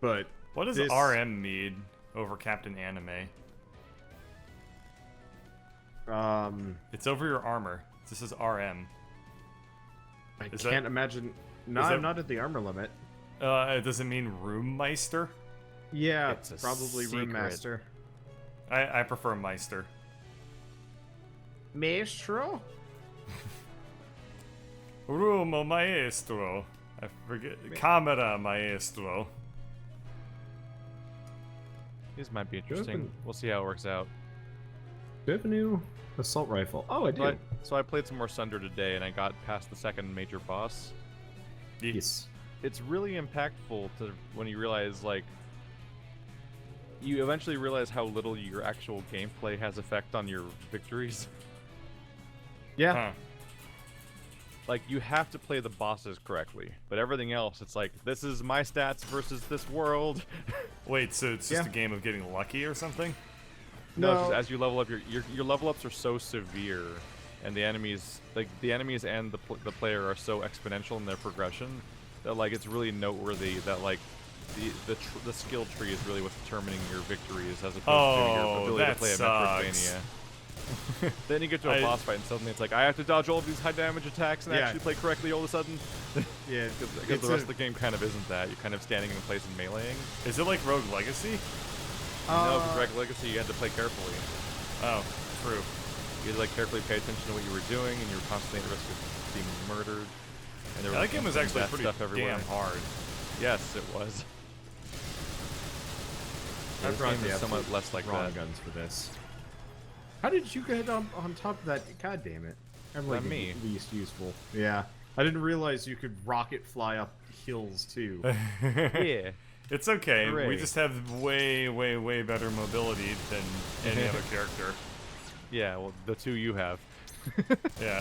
But What does this, RM mean over Captain Anime? It's over your armor. This is RM. I Is can't that- imagine. No, is I'm that- not at the armor limit. Does it mean Room Meister? Yeah, It's a probably Room secret. Master. I prefer Meister. Maestro? Room Maestro. I forget. Camera Maestro. These might be interesting. Open. We'll see how it works out. Do you have a new assault rifle? Oh, I do. So I played some more Sunder today, and I got past the second major boss. Yes. It's really impactful to when you realize, like, you eventually realize how little your actual gameplay has effect on your victories. Yeah. Huh. Like, you have to play the bosses correctly, but everything else, it's like, this is my stats versus this world. Wait, so it's just a game of getting lucky or something? No, it's No. just as you level up, your level ups are so severe, and the enemies, and the player are so exponential in their progression that, like, it's really noteworthy that, like, the skill tree is really what's determining your victories as opposed to your ability that to play a sucks. Metroidvania. Then you get to a boss fight and suddenly it's like, I have to dodge all of these high damage attacks and Yeah. actually play correctly all of a sudden. Yeah. Because the rest of the game kind of isn't that. You're kind of standing in place and meleeing. Is it like Rogue Legacy? No, because Dragon Legacy you had to play carefully. Oh, true. You had to, like, carefully pay attention to what you were doing, and you were constantly at risk of being murdered. And there Yeah, that game was actually death pretty stuff everywhere. damn hard. Yes, it was. I This brought game the is somewhat absolute less like wrong that. guns for this. How did you get on top of that? God damn it. I'm like Not me. least useful. Yeah. I didn't realize you could rocket fly up hills too. Yeah. It's okay. We Hooray. just have way, way, way better mobility than any other character. Yeah, well, the two you have. Yeah.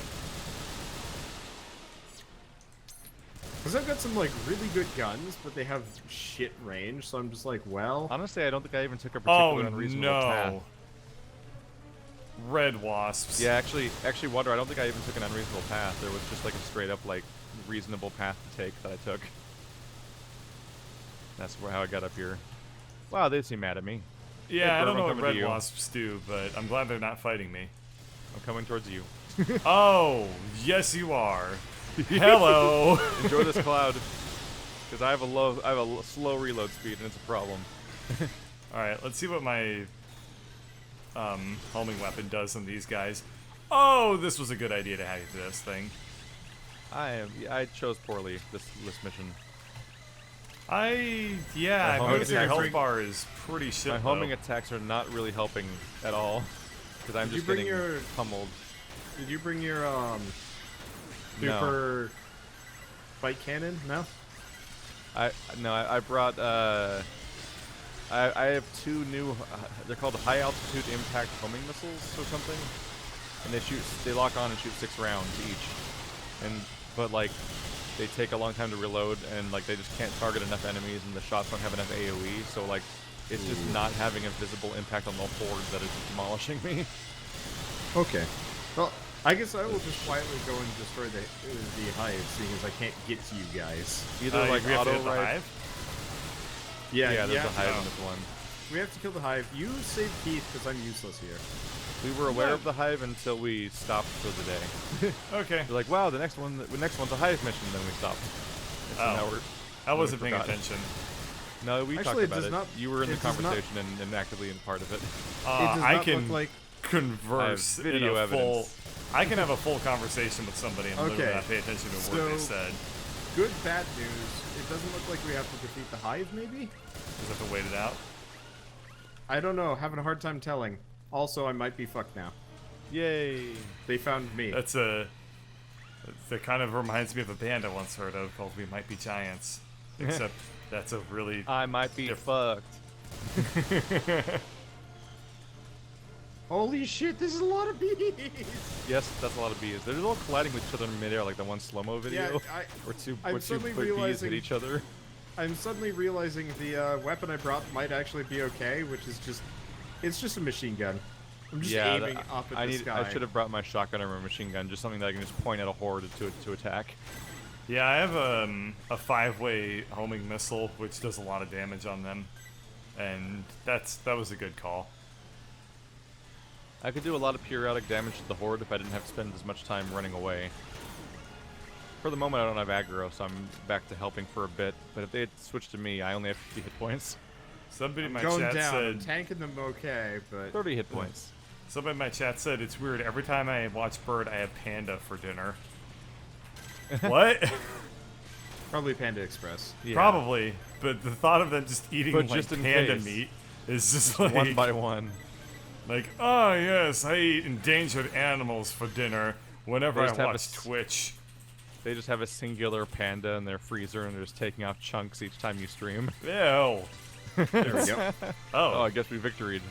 Because I've got some like really good guns, but they have shit range, so I'm just like, well. Honestly, I don't think I even took a Oh particularly unreasonable path. no. Red Wasps. Yeah, actually, Water, I don't think I even took an unreasonable path. There was just like a straight up, like, reasonable path to take that I took. That's how I got up here. Wow, they seem mad at me. Yeah, Hey, I don't Burma, know what coming to Red you. Wasps do, but I'm glad they're not fighting me. I'm coming towards you. Oh, yes you are. Hello. Enjoy this cloud, because I have a slow reload speed, and it's a problem. All right, let's see what my homing weapon does on these guys. Oh, this was a good idea to hack this thing. I chose poorly this mission. I My homing noticed your attack- health bar is pretty shit. My though. homing attacks are not really helping at all, because I'm Did you just bring getting your- pummeled. Did you bring your No. super fight cannon? No. I brought I have two new they're called high altitude impact homing missiles or something, and they lock on and shoot 6 rounds each, but like they take a long time to reload, and like they just can't target enough enemies, and the shots don't have enough AOE, so like it's just not having a visible impact on the horde that is demolishing me. Okay. Well, I guess I will just quietly go and destroy the hive, seeing as I can't get to you guys. Either You like have to auto hit the ride. hive? Yeah, there's yeah. a hive in this one. We have to kill the hive. You save Keith because I'm useless here. We were aware of the hive until we stopped for the day. Okay. We're like, wow, the next one's a hive mission. Then we stopped. And so now Oh. we're I wasn't paying forgot. attention. No, we Actually, talked it about does it. not- You were in the it does not- conversation and actively in part of it. It does I not can look like. converse I have video in a full. evidence. I can have a full conversation with somebody and literally Okay. not pay attention to what they So- said. Good, bad news. It doesn't look like we have to defeat the hive, maybe? Just have to wait it out. I don't know. Having a hard time telling. Also, I might be fucked now. Yay! They found me. That kind of reminds me of a band I once heard of called We Might Be Giants. Except that's a really. I might be fucked. Holy shit, this is a lot of bees! Yes, that's a lot of bees. They're all colliding with each other in midair, like the one slow-mo video, Yeah, where two I'm bees suddenly hit realizing- each other. I'm suddenly realizing the weapon I brought might actually be okay, which is just... It's just a machine gun. I'm just aiming up at the sky. I should have brought my shotgun or my machine gun, just something that I can just point at a horde to attack. Yeah, I have a 5-way homing missile, which does a lot of damage on them, and that was a good call. I could do a lot of periodic damage to the horde if I didn't have to spend as much time running away. For the moment, I don't have aggro, so I'm back to helping for a bit. But if they had switched to me, I only have 50 hit points. Somebody in my Going chat down, I'm said tanking them okay, but 30 hit points. somebody in my chat said it's weird. Every time I watch Bird, I have panda for dinner. What? probably Panda Express. Yeah. Probably, but the thought of them just eating But like just in panda case. meat is just like One by one. like, oh yes, I eat endangered animals for dinner whenever They I just have a watch Twitch. They just have a singular panda in their freezer, and they're just taking off chunks each time you stream. Ew. There we go. Oh, I guess we victoried.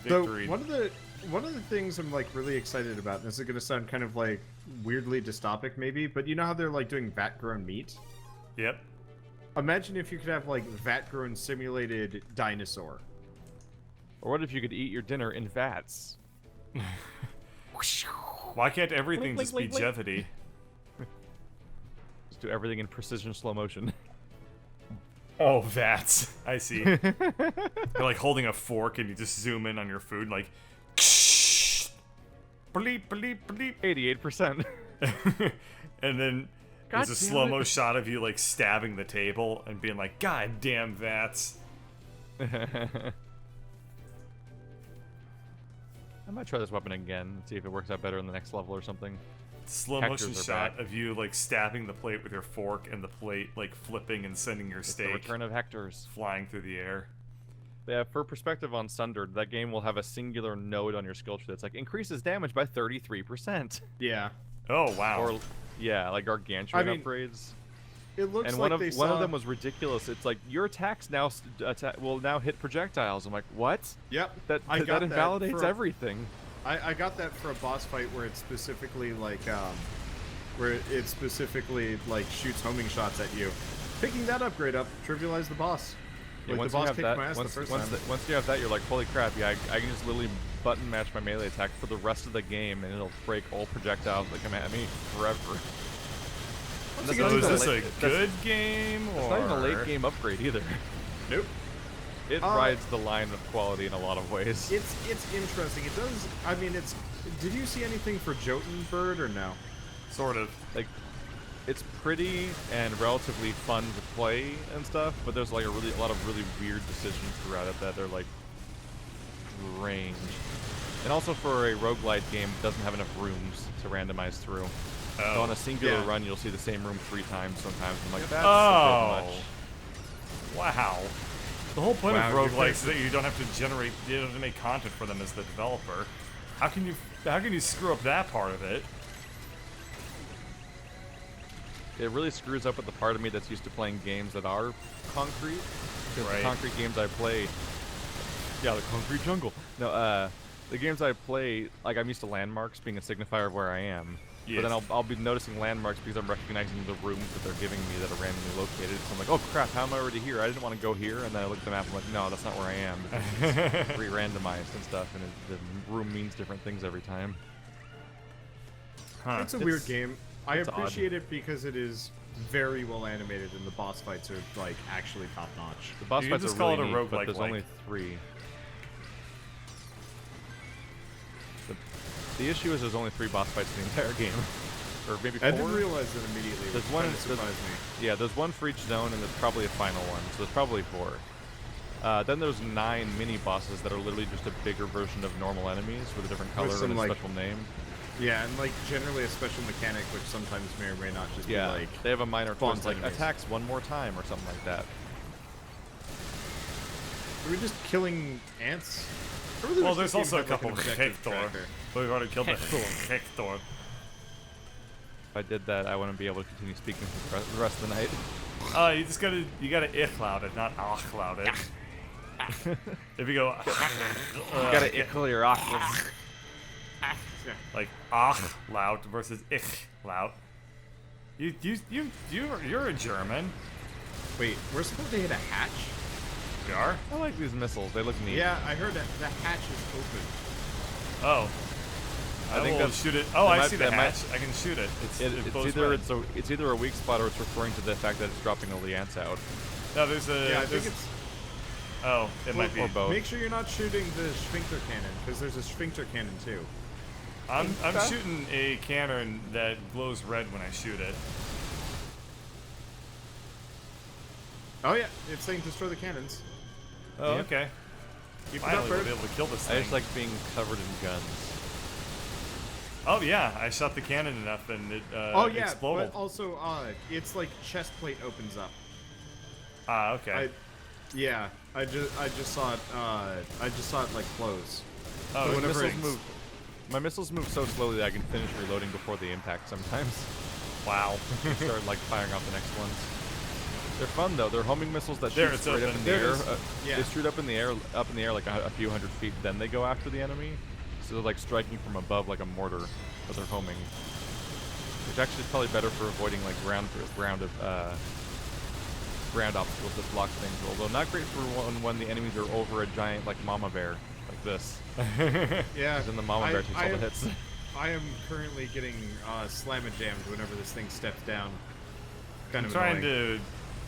So Victory. one of the things I'm like really excited about, and this is gonna sound kind of like weirdly dystopic maybe, but you know how they're like doing vat-grown meat? Yep. Imagine if you could have like vat-grown simulated dinosaur. Or what if you could eat your dinner in vats? Why can't everything Blink, just blink, be blink, Jeopardy? Just do everything in precision slow motion. Oh, vats. I see. You're like holding a fork and you just zoom in on your food, like, bleep, bleep, bleep. 88%. And then God there's a damn slow-mo it. shot of you like stabbing the table and being like, God damn vats. I might try this weapon again and see if it works out better in the next level or something. Slow Hectors motion are shot back. of you like stabbing the plate with your fork and the plate like flipping and sending your It's the steak return of Hectors. flying through the air. Yeah, for perspective on Sundered, that game will have a singular node on your skill tree that's like increases damage by 33%. Yeah. Oh wow. Or yeah, like gargantuan I mean, upgrades. It looks And like one they of saw... them was ridiculous. It's like your attacks now will now hit projectiles. I'm like, what? Yep. That I got that invalidates for- everything. I got that for a boss fight where it specifically like where it specifically like shoots homing shots at you. Picking that upgrade up trivialized the boss. Yeah, Like, once the boss you have kicked that, my ass the first time. once you have that, you're like, holy crap! Yeah, I can just literally button match my melee attack for the rest of the game, and it'll break all projectiles that come at me forever. Once That's you not get So to is the this a late- good game or It's not even a late game upgrade either. Nope. It rides the line of quality in a lot of ways. It's interesting. It does. I mean, it's. Did you see anything for Jotunbird or no? Sort of. Like, it's pretty and relatively fun to play and stuff, but there's like a lot of really weird decisions throughout it that are like strange. And also for a roguelite game, it doesn't have enough rooms to randomize through. So on a singular yeah. run, you'll see the same room 3 times sometimes. I'm like, that's Oh. a bit much. Wow. The whole point Wow, of you're roguelikes is that you don't have to generate, you don't have to make content for them as the developer. How can you screw up that part of it? It really screws up with the part of me that's used to playing games that are concrete. Because Right. the concrete games I play, yeah, the concrete jungle. No, the games I play, like I'm used to landmarks being a signifier of where I am. Yes. But then I'll be noticing landmarks because I'm recognizing the rooms that they're giving me that are randomly located. So I'm like, oh crap, how am I already here? I didn't want to go here. And then I look at the map and I'm like, no, that's not where I am. Because it's re-randomized and stuff, and the room means different things every time. Huh. It's a weird game. I it's odd. appreciate it because it is very well animated and the boss fights are like actually top notch. The boss You can fights just are call really it a neat, but roguelike there's like. only 3. The issue is there's only 3 boss fights in the entire game. Or maybe 4? I didn't realize that immediately. There's which one- kinda surprised me. Yeah, there's 1 for each zone, and there's probably a final one, so there's probably 4. Then there's 9 mini-bosses that are literally just a bigger version of normal enemies with a different color some, and a like, special name. Yeah, and like generally a special mechanic, which sometimes may or may not just Yeah, be like. they have a minor font twist, like enemies. attacks 1 more time or something like that. Are we just killing ants? I really Well, wish there's this game also a had, like, couple an of objective Hector. tracker. But we've already killed the Hector. If I did that, I wouldn't be able to continue speaking for the rest of the night. You gotta ich-loud it, not ach-loud it. If you go, You gotta ickle your octaves. like ach loud versus ich loud. You're a German. Wait, we're supposed to hit a hatch? You are? I like these missiles, they look neat. Yeah, I heard that the hatch is open. Oh. I think will that's- shoot it. Oh, that I might- see the that might- hatch. I can shoot it. It blows either red. it's either a weak spot or it's referring to the fact that it's dropping all the ants out. No, there's a. Yeah, I there's, think it's. oh, it might be. Or both. Make sure you're not shooting the sphincter cannon, because there's a sphincter cannon too. I'm Okay. shooting a cannon that glows red when I shoot it. Oh yeah, it's saying destroy the cannons. Oh, Yeah. okay. Keep it up, Finally, we'll Bert. be able to kill this I thing. just like being covered in guns. Oh yeah, I shot the cannon enough and it Oh yeah, exploded. but also it's like chest plate opens up. Ah, okay. I just saw it like close. Oh, So My whenever missiles it's- move. My missiles move so slowly that I can finish reloading before the impact sometimes. wow. Start like firing off the next ones. They're fun though. They're homing missiles that There, shoot it's straight up open. in the There it air. is. Yeah. They shoot up in the air like a few hundred feet. Then they go after the enemy. So they're like striking from above like a mortar, but they're homing. Which actually is probably better for avoiding like ground obstacles that block things. Although not great for when the enemies are over a giant like mama bear like this. Yeah. Then the mama bear takes all the hits. I am currently getting slam and jammed whenever this thing steps down. Kind I'm of trying annoying.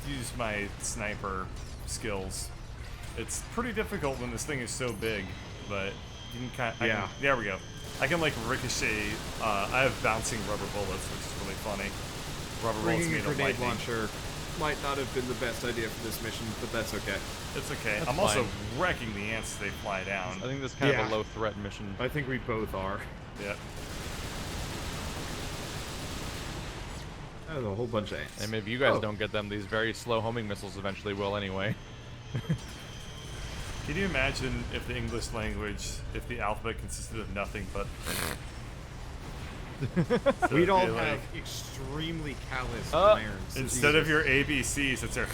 to use my sniper skills. It's pretty difficult when this thing is so big, but you can kind of. Yeah. There we go. I can like ricochet. I have bouncing rubber bullets, which is really funny. Rubber bullets Bringing a made of grenade lightning. launcher might not have been the best idea for this mission, but that's okay. It's okay. That's I'm also fine. wrecking the ants as they fly down. I think this is kind of Yeah. a low threat mission. I think we both are. Yeah. There's a whole bunch of ants. And maybe you guys Oh. don't get them. These very slow homing missiles eventually will anyway. Can you imagine if the English language, if the alphabet consisted of nothing but? So We'd all it'd be have like, extremely calloused Uh, irons. instead of your ABCs, it's your.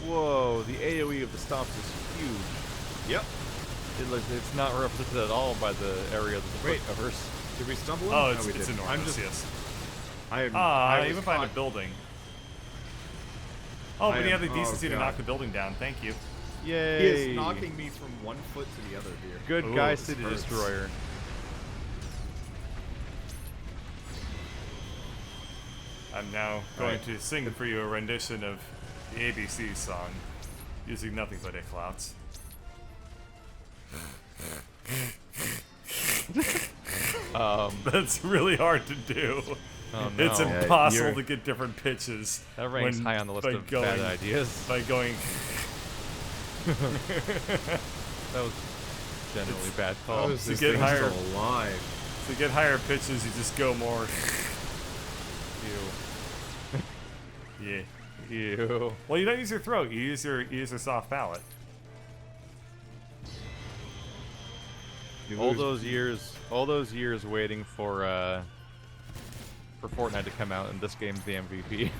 Whoa, the AoE of the stomps is huge. Yep. It's not represented at all by the area that the Wait. foot covers. Did we stumble in? Oh, No, it's, we it's didn't. enormous. I'm just. Yes. I Ah, was even find a caught- building. Oh, I but you am- have the oh, decency to God. knock the building down. Thank you. Yay! He is knocking me from one foot to the other here. Good Ooh, guy, this City hurts. Destroyer. I'm now going to sing for you a rendition of the ABC song, using nothing but clouds. That's really hard to do. Oh no. It's Yeah, impossible you're- to get different pitches. That ranks when- high on the list by of going, bad ideas. By going, That was generally bad How call. is to this get thing higher- still alive? to get higher pitches, you just go more. Yeah. Ew. Well, you don't use your throat. You use your soft palate. You All lose- those years waiting for Fortnite to come out, and this game's the MVP.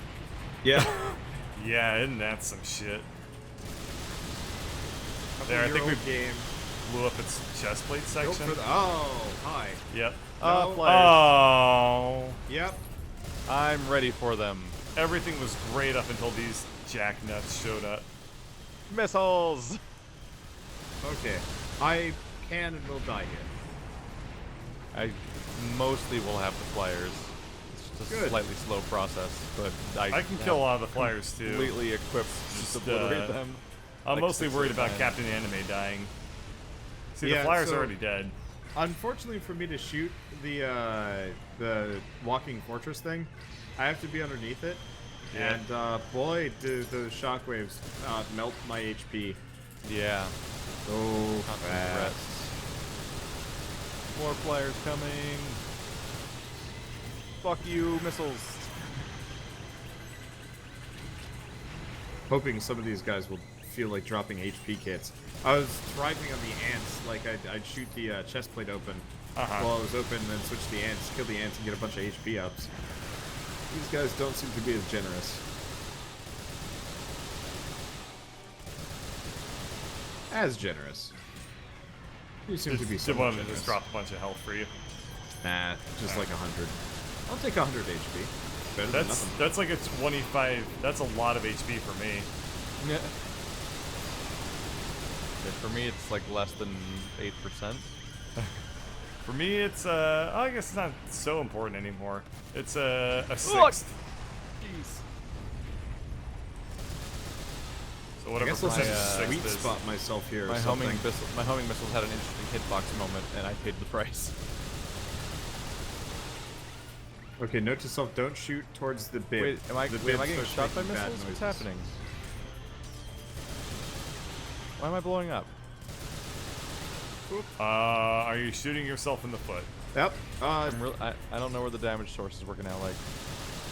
Yeah. Yeah, isn't that some shit? There, I think we Couple-year-old game. blew up its chest plate Go section. for the- oh, hi. Yep. Ah, No. flyers. Oh. Yep. I'm ready for them. Everything was great up until these jacknuts showed up. Missiles! Okay. I can and will die here. I mostly will have the flyers. It's just a Good. slightly slow process, but I can kill a lot of the flyers too. completely equipped Just, to obliterate them. I'm like mostly 6 worried at a about time. Captain Anime dying. See, Yeah, the flyers so- are already dead. Unfortunately for me to shoot the walking fortress thing, I have to be underneath it. Yeah. And boy, do those shockwaves melt my HP. Yeah. So Constant fast. threats. More flyers coming. Fuck you, missiles. Hoping some of these guys will feel like dropping HP kits. I was thriving on the ants, like I'd shoot the chest plate open while it was open, and then switch the ants, kill the ants, and get a bunch of HP ups. These guys don't seem to be as generous. As generous. You seem to be Just so wanted to generous. just drop a bunch of health for you. Nah, just like 100. I'll take 100 HP. Better than nothing. That's like a 25. That's a lot of HP for me. Yeah, for me, it's like less than 8%. For me, it's I guess it's not so important anymore. It's a Look! 6th. Jeez. So I whatever guess I'll percentage just 6th sweet is. spot myself here. My or homing something. missiles had an interesting hitbox moment, and I paid the price. Okay, note to self: don't shoot towards the bib. Wait, am I The getting bib starts shot by making bad missiles? What's noises. happening? Why am I blowing up? Are you shooting yourself in the foot? Yep. I don't know where the damage source is working out. Like,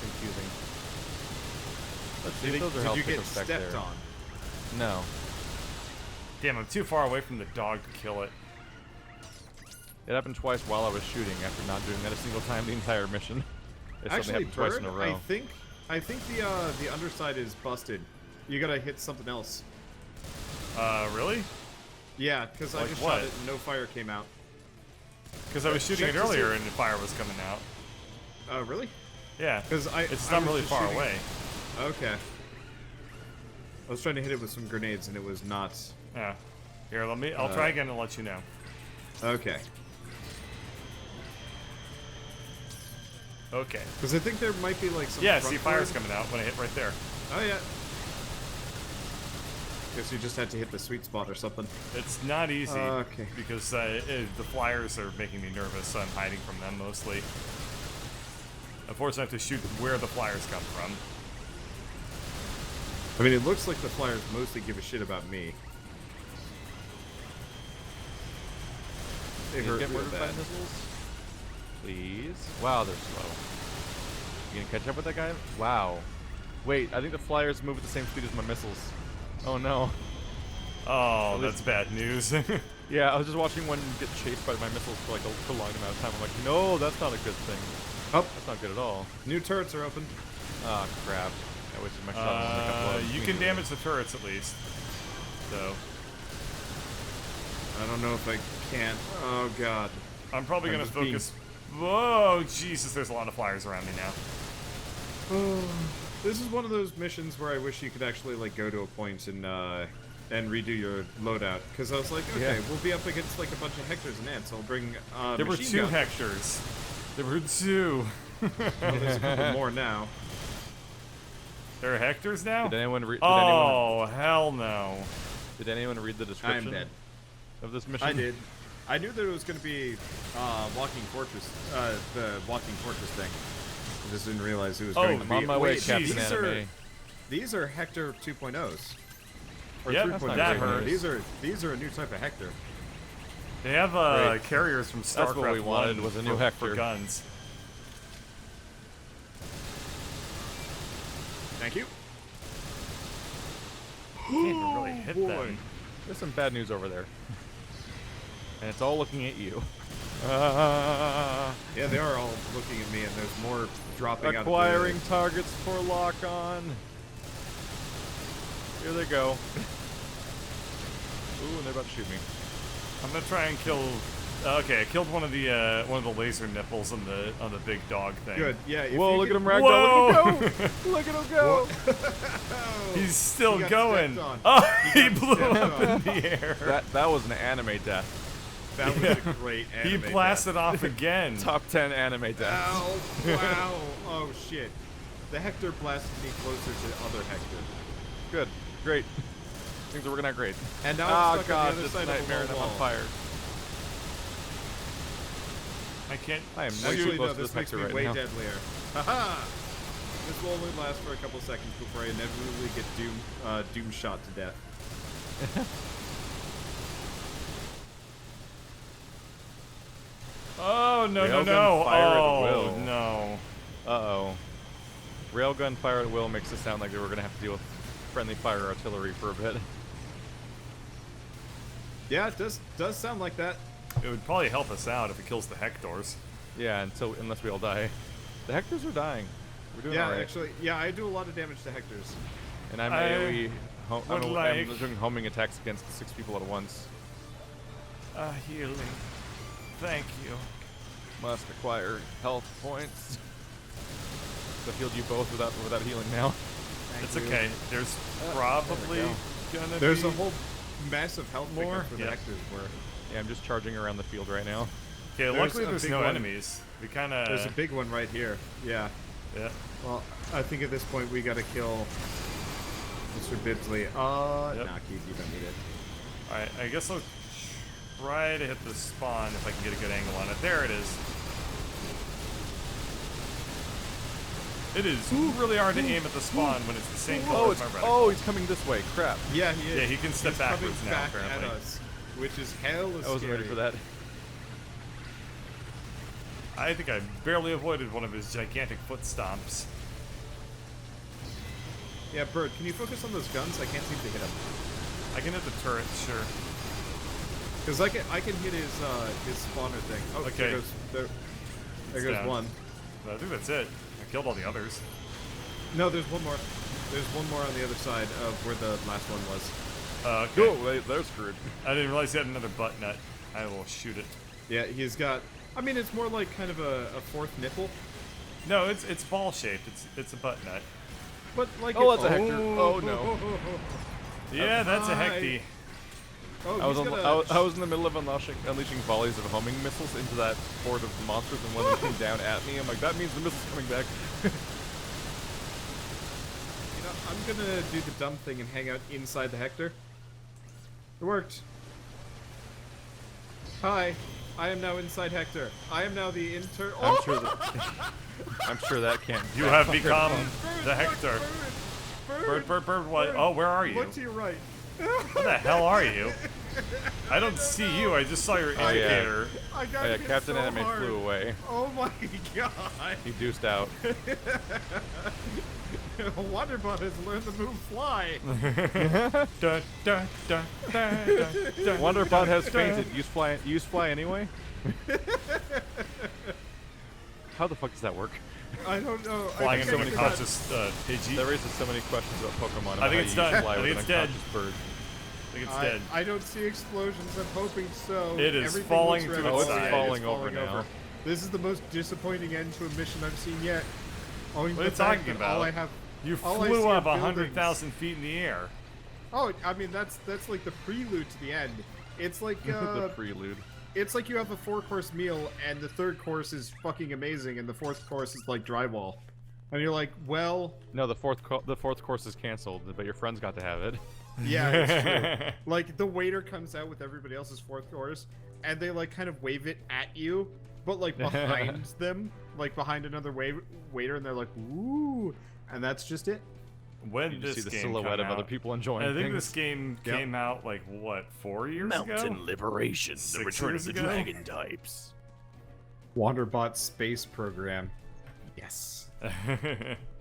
confusing. Let's see if those are did health you get pickups back stepped there. on? No. Damn, I'm too far away from the dog to kill it. It happened twice while I was shooting after not doing that a single time the entire mission. It suddenly Actually, happened twice bird, in a row. I think the underside is busted. You gotta hit something else. Really? Yeah, because I Like just what? shot it and no fire came out. Because I was shooting Check it to see earlier if- and the fire was coming out. Oh, really? Yeah. 'Cause it's I not was really just far shooting- away. Okay. I was trying to hit it with some grenades and it was not. Yeah. Here, I'll try again and let you know. Okay. Okay. Because I think there might be like some. Yeah, front see, fire's board. coming out when I hit right there. Oh yeah. Guess you just had to hit the sweet spot or something. It's not easy. Okay. Because the flyers are making me nervous, so I'm hiding from them mostly. Unfortunately, I have to shoot where the flyers come from. I mean, it looks like the flyers mostly give a shit about me. They Please hurt get real murdered by bad. missiles. Please. Wow, they're slow. You gonna catch up with that guy? Wow. Wait, I think the flyers move at the same speed as my missiles. Oh no. Oh, that's bad news. Yeah, I was just watching one get chased by my missiles for like a prolonged amount of time. I'm like, no, that's not a good thing. Oh, That's not good at all. new turrets are open. Ah, crap. I wasted my shot on a couple of you can damage the turrets at least. So, I don't know if I can. Oh god. I'm probably I'm going to just being- focus... Whoa, Jesus, there's a lot of flyers around me now. This is one of those missions where I wish you could actually like go to a point and redo your loadout. Because I was like, okay, Yeah. we'll be up against like a bunch of Hectors and ants. I'll bring There were machine 2 gun. Hectors. There were 2. Well, there's a couple more now. There are Hectors now? Did anyone read? Oh, hell no. Did anyone read the I description am dead. of this mission? I did. I knew that it was going to be walking fortress, the walking fortress thing. I just didn't realize it was going to I'm be. on my way, Wait, Captain these Anime. These are Hector 2.0s. Or Yep, 3.0s. that rather. hurts. These are a new type of Hector. They have Great. carriers from StarCraft what we wanted 1 was a new for Hector. guns. Thank you. Can't even really hit boy. them. There's some bad news over there. And it's all looking at you. Yeah, they are all looking at me, and there's more dropping out. Acquiring targets for lock-on. Here they go. Ooh, and they're about to shoot me. I'm gonna try and kill. Okay, I killed one of the laser nipples on the big dog thing. Good. Yeah. if Whoa, you look at get- him ragdoll. Whoa! Look at him go! Look at him go! Oh, He's still he got going. stepped on. Oh, he got blew stepped up on. in the air. That was an anime death. That was a great He anime blasted off again. Top 10 anime deaths. Ow! Wow! Oh shit! The Hector blasted me closer to other Hector. Good. Great. Things are working out great. And now Oh I'm stuck god, on the other this side nightmare of and the I'm wall. on fire. I can't. I am not Actually, too no, close to this this makes Hector me right way now. deadlier. Haha! This will only last for a couple seconds before I inevitably get doom shot to death. Oh no no Railgun no! fire at Oh will. no! Uh-oh. Railgun fire at will makes it sound like we were going to have to deal with friendly fire artillery for a bit. Yeah, it does sound like that. It would probably help us out if it kills the Hectors. Yeah, unless we all die. The Hectors are dying. We're doing Yeah, alright. actually, yeah, I do a lot of damage to Hectors. And I'm I AoE. would I'm like- doing homing attacks against 6 people at once. Healing. Thank you. Must acquire health points. I've healed you both without healing now. It's okay. There's probably go. gonna There's be. a whole massive health More? pickup for the Yeah. Hectors where. Yeah, I'm just charging around the field right now. Okay, luckily there's no enemies. We kind of... There's a big one right here. Yeah. Yeah. Well, I think at this point we gotta kill Mr. Bibsley. Yep. Nah, Keith, you don't need it. Alright, I guess I'll try to hit the spawn if I can get a good angle on it. There it is. It is really hard to aim at the spawn when it's the same color as my reticle. Oh, he's coming this way. Crap. Yeah, he is. Yeah, he can step He's backwards coming now, back apparently. at us, which is hella scary. I wasn't ready for that. I think I barely avoided one of his gigantic foot stomps. Yeah, Bird, can you focus on those guns? I can't seem to hit them. I can hit the turret, sure. Because I can hit his spawner thing. Oh, Okay. there It's goes down. one. I think that's it. I killed all the others. No, there's one more. There's one more on the other side of where the last one was. Okay. Cool, they're screwed. I didn't realize he had another butt nut. I will shoot it. Yeah, he's got... I mean, it's more like kind of a fourth nipple. No, it's ball shaped. It's a butt nut. But like... Oh, that's a Hector. Oh, no. Yeah, that's a hecty. Oh, I was in the middle of unleashing volleys of homing missiles into that horde of monsters, and when they came down at me, I'm like, that means the missile's coming back. You know, I'm gonna do the dumb thing and hang out inside the Hector. It worked. Hi, I am now inside Hector. I am now the inter- I'm sure that can't. You have become the Hector. Bird, what? Oh, where are you? Look to your right. Where the hell are you? I don't see you. I just saw your indicator. I got hit Captain so Anime hard. flew away. Oh my god. He deuced out. Wonderbot has learned the move fly. Wonderbot has fainted. Use fly anyway? How the fuck does that work? I don't know. Flying I into think an I forgot. unconscious Pidgey. That raises so many questions about Pokemon. I think it's done. Fly I think with it's an dead. unconscious bird. I think it's dead. I don't see explosions. I'm hoping so. It is Everything falling looks to red. its Oh, side. yeah, falling over now. This is the most disappointing end to a mission I've seen yet. Owing What are to you the fact talking that all about? I have. You all I flew see are up buildings. 100,000 feet in the air. Oh, I mean that's like the prelude to the end. It's like The prelude. it's like you have a 4-course meal and the third course is fucking amazing and the fourth course is like drywall. And you're like, well, No, the fourth course is canceled, but your friends got to have it. yeah, it's true. Like the waiter comes out with everybody else's fourth course and they like kind of wave it at you, but like behind them, like behind another waiter, and they're like, ooh, and that's just it. When You did just this see the game silhouette come of other out? people enjoying I think things. this game came out like what, 4 years ago? Mountain Liberation, the 6 return years of the ago? dragon types. Wanderbot space program. Yes.